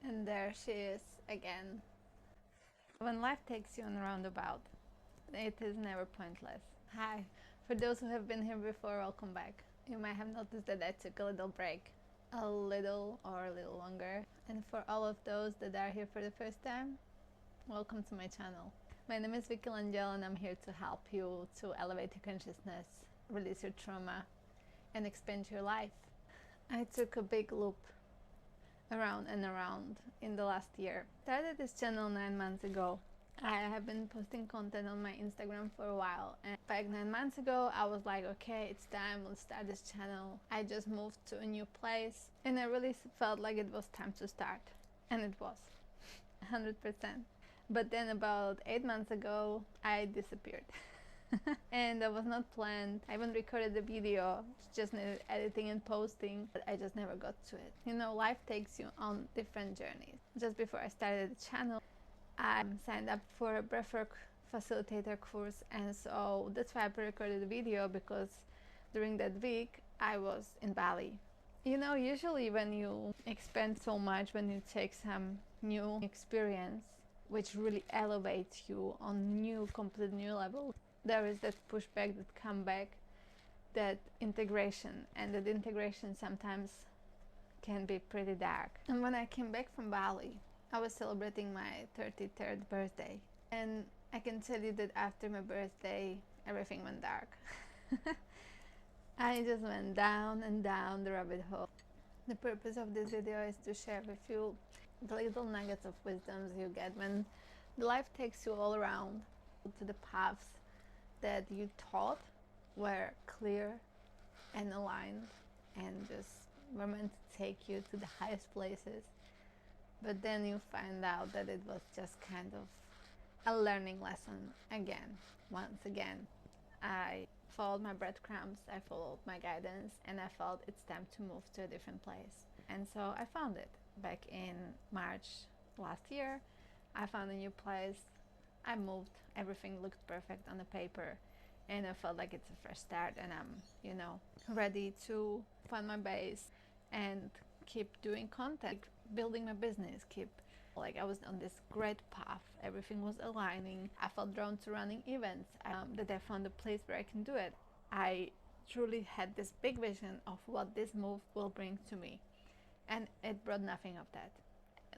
And there she is again. When life takes you on a roundabout, it is never pointless. Hi, for those who have been here before, welcome back. You might have noticed that I took a little break, a little or a little longer. And for all of those that are here for the first time, welcome to my channel. My name is Vicky Langel and I'm here to help you to elevate your consciousness, release your trauma, and expand your life. I took a big loop around and around in the last year. Started this channel 9 months ago. I have been posting content on my Instagram for a while, and back 9 months ago I was like, okay, it's time, let's start this channel. I just moved to a new place and I really felt like it was time to start, and it was 100%. But then about 8 months ago I disappeared. And that was not planned. I even recorded the video, just needed editing and posting, but I just never got to it. You know, life takes you on different journeys. Just before I started the channel, I signed up for a breathwork facilitator course, and so that's why I pre-recorded the video, because during that week I was in Bali. You know, usually when you expand so much, when you take some new experience which really elevates you on complete new level, there is that pushback, that comeback, that integration, and that integration sometimes can be pretty dark. And when I came back from Bali, I was celebrating my 33rd birthday, and I can tell you that after my birthday everything went dark. I just went down and down the rabbit hole. The purpose of this video is to share with you the little nuggets of wisdoms you get when life takes you all around to the paths that you thought were clear and aligned and just were meant to take you to the highest places, but then you find out that it was just kind of a learning lesson again. Once again, I followed my breadcrumbs, I followed my guidance, and I felt it's time to move to a different place. And so I found it back in March last year. I found a new place. I moved, everything looked perfect on the paper, and I felt like it's a fresh start, and I'm, you know, ready to find my base and keep doing content, building my business, I was on this great path. Everything was aligning. I felt drawn to running events, that I found a place where I can do it. I truly had this big vision of what this move will bring to me, and it brought nothing of that.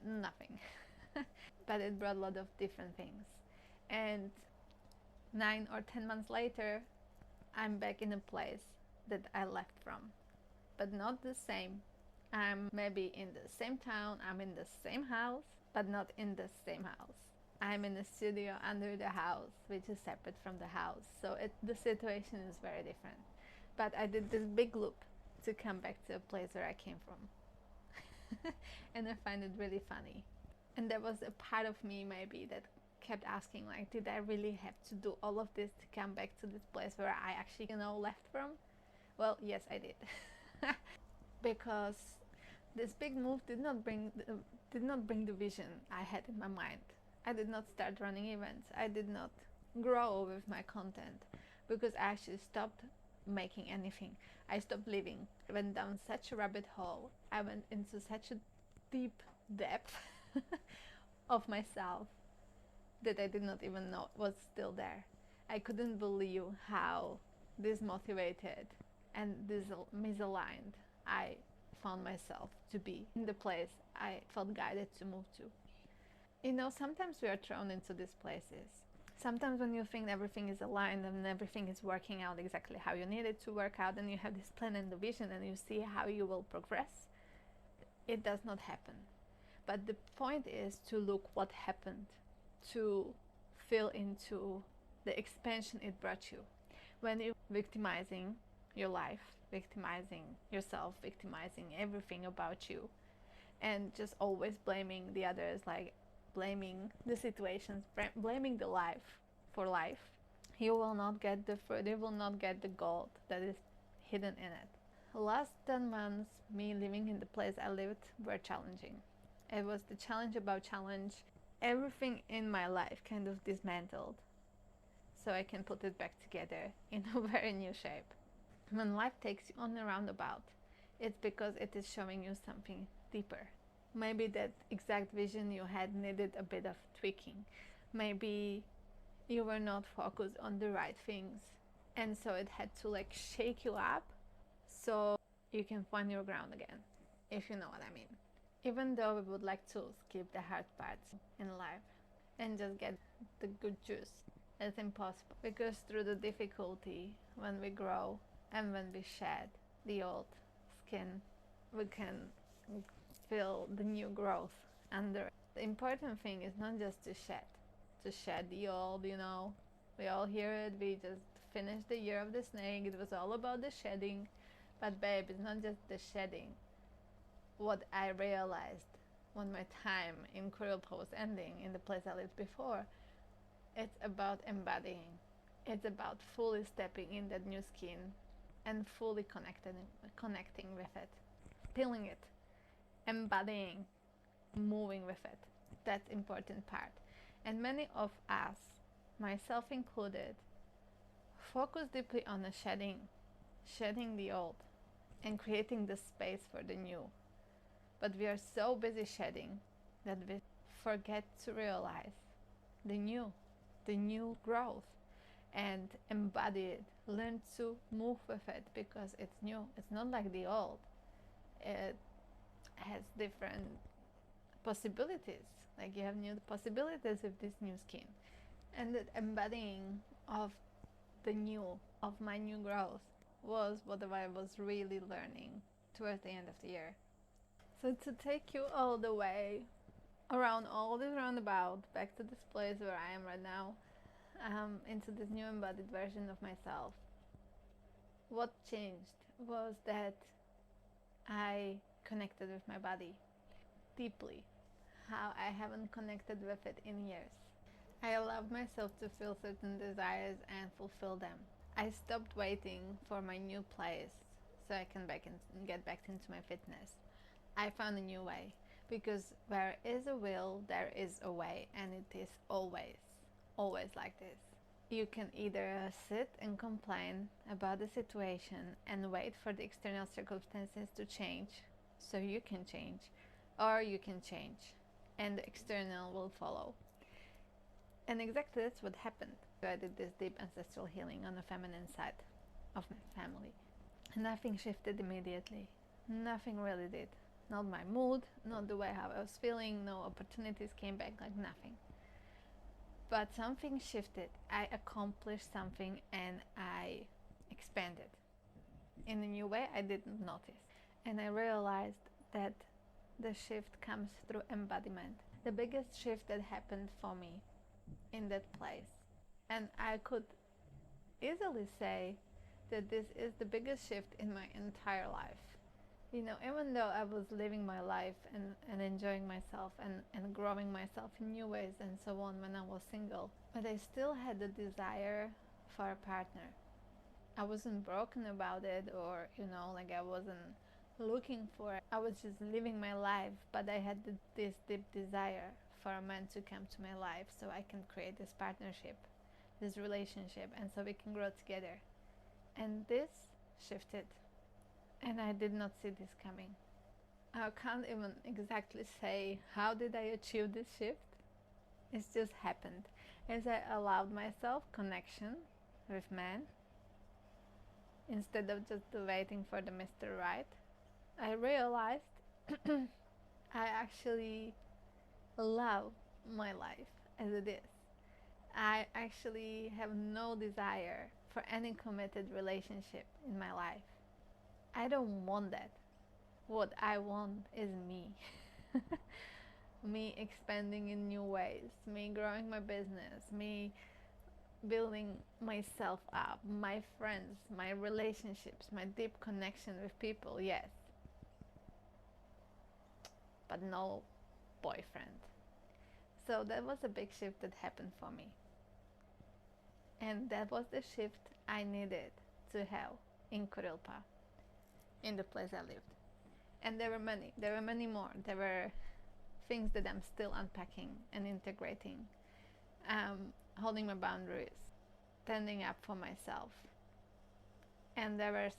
Nothing. But it brought a lot of different things. And 9 or 10 months later, I'm back in a place that I left from, but not the same. I'm maybe in the same town, I'm in the same house, but not in the same house. I'm in a studio under the house, which is separate from the house, so the situation is very different. But I did this big loop to come back to a place where I came from. And I find it really funny. And there was a part of me maybe that kept asking, like, did I really have to do all of this to come back to this place where I actually, you know, left from? Well, yes, I did. Because this big move did not bring the vision I had in my mind. I did not start running events. I did not grow with my content, because I actually stopped making anything. I stopped living. I went down such a rabbit hole. I went into such a deep depth of myself that I did not even know was still there. I couldn't believe how dismotivated and misaligned I found myself to be in the place I felt guided to move to. You know, sometimes we are thrown into these places. Sometimes when you think everything is aligned and everything is working out exactly how you need it to work out, and you have this plan and the vision and you see how you will progress, it does not happen. But the point is to look what happened, to feel into the expansion it brought you. When you're victimizing your life, victimizing yourself, victimizing everything about you, and just always blaming the others, like blaming the situations, blaming the life for life, you will not get the fruit, you will not get the gold that is hidden in it. The last 10 months, me living in the place I lived, were challenging. It was the challenge about challenge. Everything in my life kind of dismantled, so I can put it back together in a very new shape. When life takes you on a roundabout, it's because it is showing you something deeper, Maybe that exact vision you had needed a bit of tweaking. Maybe you were not focused on the right things, and so it had to like shake you up so you can find your ground again, if you know what I mean. Even though we would like to skip the hard parts in life and just get the good juice, it's impossible, because through the difficulty, when we grow and when we shed the old skin, we can feel the new growth under it. The important thing is not just to shed the old, you know. We all hear it. We just finished the year of the snake. It was all about the shedding. But babe, it's not just the shedding. What I realized when my time in Kurilpa was ending in the place I lived before, it's about embodying. It's about fully stepping in that new skin and fully connecting with it, feeling it, embodying, moving with it. That's important part. And many of us, myself included, focus deeply on the shedding the old and creating the space for the new. But we are so busy shedding that we forget to realize the new growth, and embody it. Learn to move with it because it's new. It's not like the old. It has different possibilities. Like you have new possibilities with this new skin. And the embodying of the new, of my new growth, was what I was really learning towards the end of the year. So to take you all the way around all this roundabout back to this place where I am right now, into this new embodied version of myself, what changed was that I connected with my body deeply, how I haven't connected with it in years. I allowed myself to feel certain desires and fulfill them. I stopped waiting for my new place so I can get back into my fitness. I found a new way, because where is a will, there is a way, and it is always like this. You can either sit and complain about the situation and wait for the external circumstances to change so you can change, or you can change and the external will follow. And exactly that's what happened. I did this deep ancestral healing on the feminine side of my family. Nothing shifted immediately. Nothing really did. Not my mood, not the way how I was feeling, no opportunities came back, like nothing. But something shifted. I accomplished something and I expanded in a new way I didn't notice. And I realized that the shift comes through embodiment. The biggest shift that happened for me in that place. And I could easily say that this is the biggest shift in my entire life. You know, even though I was living my life and enjoying myself and growing myself in new ways and so on when I was single, but I still had the desire for a partner. I wasn't broken about it, or, you know, like I wasn't looking for it. I was just living my life, but I had this deep desire for a man to come to my life so I can create this partnership, this relationship, and so we can grow together. And this shifted. And I did not see this coming. I can't even exactly say how did I achieve this shift. It just happened. As I allowed myself connection with men, instead of just waiting for the Mr. Right, I realized I actually love my life as it is. I actually have no desire for any committed relationship in my life. I don't want that. What I want is me. Me expanding in new ways, me growing my business, me building myself up, my friends, my relationships, my deep connection with people, yes. But no boyfriend. So that was a big shift that happened for me. And that was the shift I needed to have in Kurilpa, in the place I lived. And there were many more. There were things that I'm still unpacking and integrating, holding my boundaries, standing up for myself. And I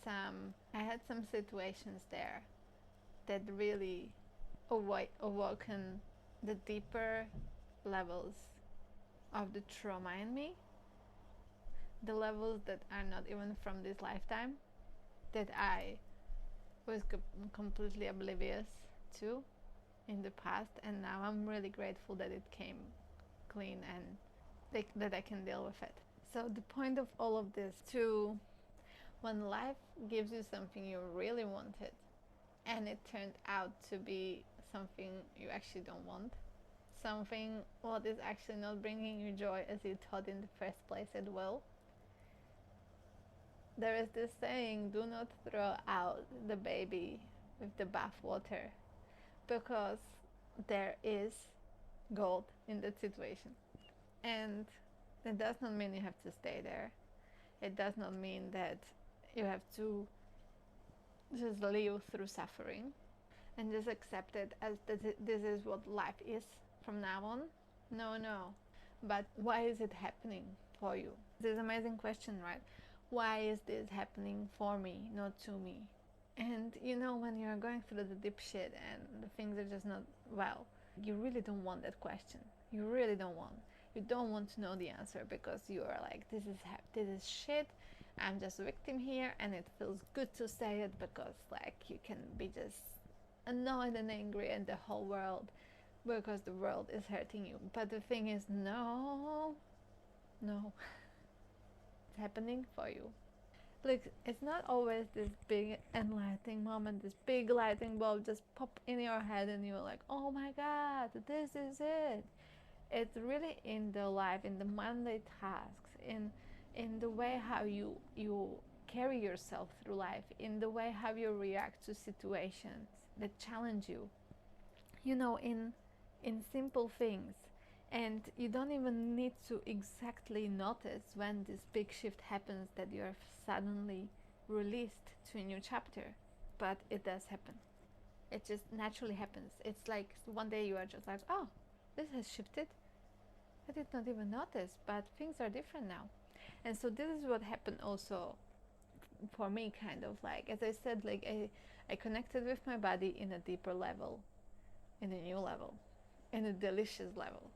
had some situations there that really awoken the deeper levels of the trauma in me, the levels that are not even from this lifetime, that I was completely oblivious to in the past, and now I'm really grateful that it came clean and that I can deal with it. So the point of all of this, to when life gives you something you really wanted and it turned out to be something you actually don't want, something what is actually not bringing you joy as you thought in the first place it will, there is this saying, do not throw out the baby with the bathwater, because there is gold in that situation. And it does not mean you have to stay there. It does not mean that you have to just live through suffering and just accept it as this is what life is from now on. No. But why is it happening for you? This is an amazing question, right? Why is this happening for me, not to me? And you know, when you're going through the deep shit and the things are just not well, you really don't want that question. You really don't want. You don't want to know the answer, because you are like, this is shit. I'm just a victim here, and it feels good to say it because like you can be just annoyed and angry at the whole world because the world is hurting you. But the thing is, no, it's happening for you. Like, it's not always this big enlightening moment, this big lightning bulb just pop in your head and you're like, oh my god, this is it. It's really in the life, in the Monday tasks, in the way how you carry yourself through life, in the way how you react to situations that challenge you, you know, in simple things. And you don't even need to exactly notice when this big shift happens, that you're suddenly released to a new chapter, but it does happen. It just naturally happens. It's like one day you are just like, oh, this has shifted. I did not even notice, but things are different now. And so this is what happened also for me, kind of like, as I said, like I connected with my body in a deeper level, in a new level, in a delicious level.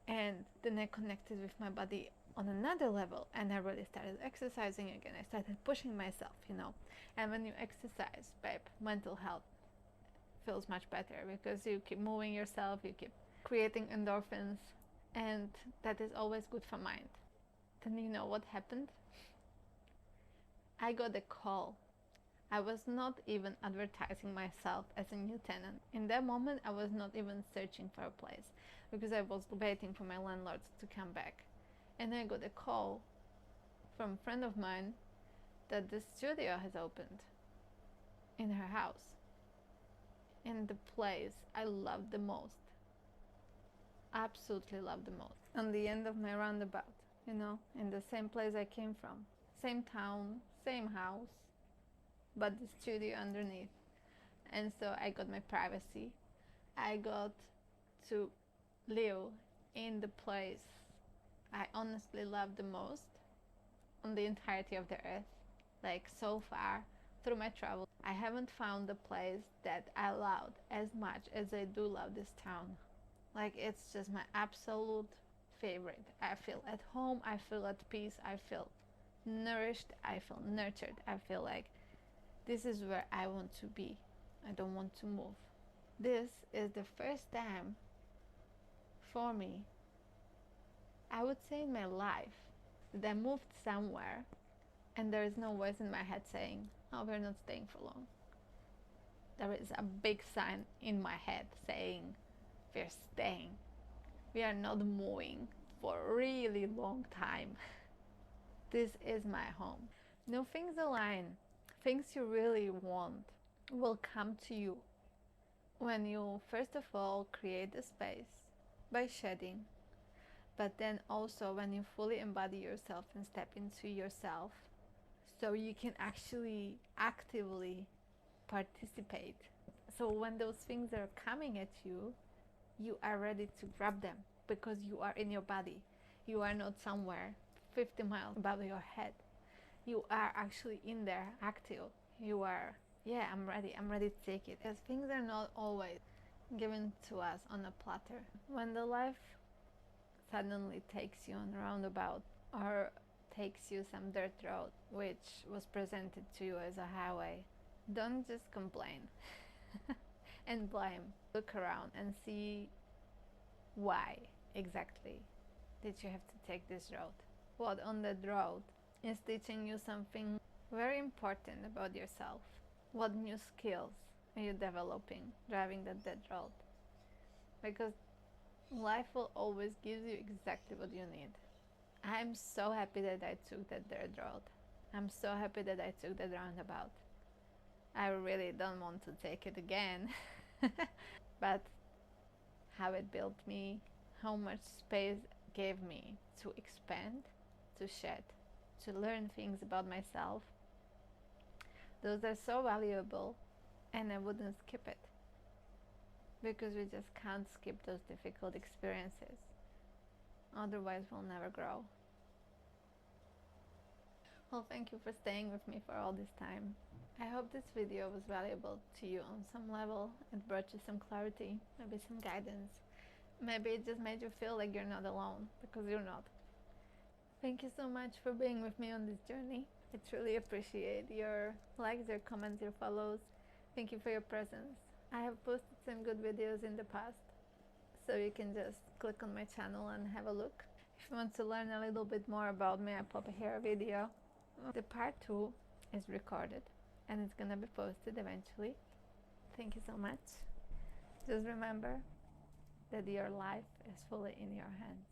And then I connected with my body on another level, and I really started exercising again. I started pushing myself, you know. And when you exercise, babe, mental health feels much better, because you keep moving yourself, you keep creating endorphins, and that is always good for mind. Then you know what happened? I got a call. I was not even advertising myself as a new tenant. In that moment, I was not even searching for a place, because I was waiting for my landlord to come back. And I got a call from a friend of mine that the studio has opened in her house, in the place I love the most. Absolutely love the most. On the end of my roundabout, you know, in the same place I came from. Same town, same house, but the studio underneath. And so I got my privacy. I got to live in the place I honestly love the most on the entirety of the earth. Like, so far through my travel, I haven't found a place that I loved as much as I do love this town. Like, it's just my absolute favorite. I feel at home, I feel at peace, I feel nourished, I feel nurtured. I feel like this is where I want to be. I don't want to move. This is the first time for me, I would say in my life, that I moved somewhere and there is no voice in my head saying, oh, we're not staying for long. There is a big sign in my head saying, we're staying. We are not moving for a really long time. This is my home. No, things align. Things you really want will come to you when you, first of all, create the space by shedding, but then also when you fully embody yourself and step into yourself, so you can actually actively participate. So when those things are coming at you, you are ready to grab them, because you are in your body. You are not somewhere 50 miles above your head. You are actually in there, active. You are yeah, I'm ready to take it. Because things are not always given to us on a platter. When the life suddenly takes you on a roundabout or takes you some dirt road which was presented to you as a highway, don't just complain and blame. Look around and see why exactly did you have to take this road. What on that road is teaching you something very important about yourself. What new skills are you developing driving that road? Because life will always give you exactly what you need. I'm so happy that I took that dirt road. I'm so happy that I took that roundabout. I really don't want to take it again. But how it built me, how much space gave me to expand, to shed, to learn things about myself, those are so valuable, and I wouldn't skip it. Because we just can't skip those difficult experiences. Otherwise, we'll never grow. Well, thank you for staying with me for all this time. I hope this video was valuable to you on some level. It brought you some clarity, maybe some guidance. Maybe it just made you feel like you're not alone, because you're not. Thank you so much for being with me on this journey. I truly appreciate your likes, your comments, your follows. Thank you for your presence. I have posted some good videos in the past, so you can just click on my channel and have a look. If you want to learn a little bit more about me, I pop here a video. The part 2 is recorded and it's gonna be posted eventually. Thank you so much. Just remember that your life is fully in your hands.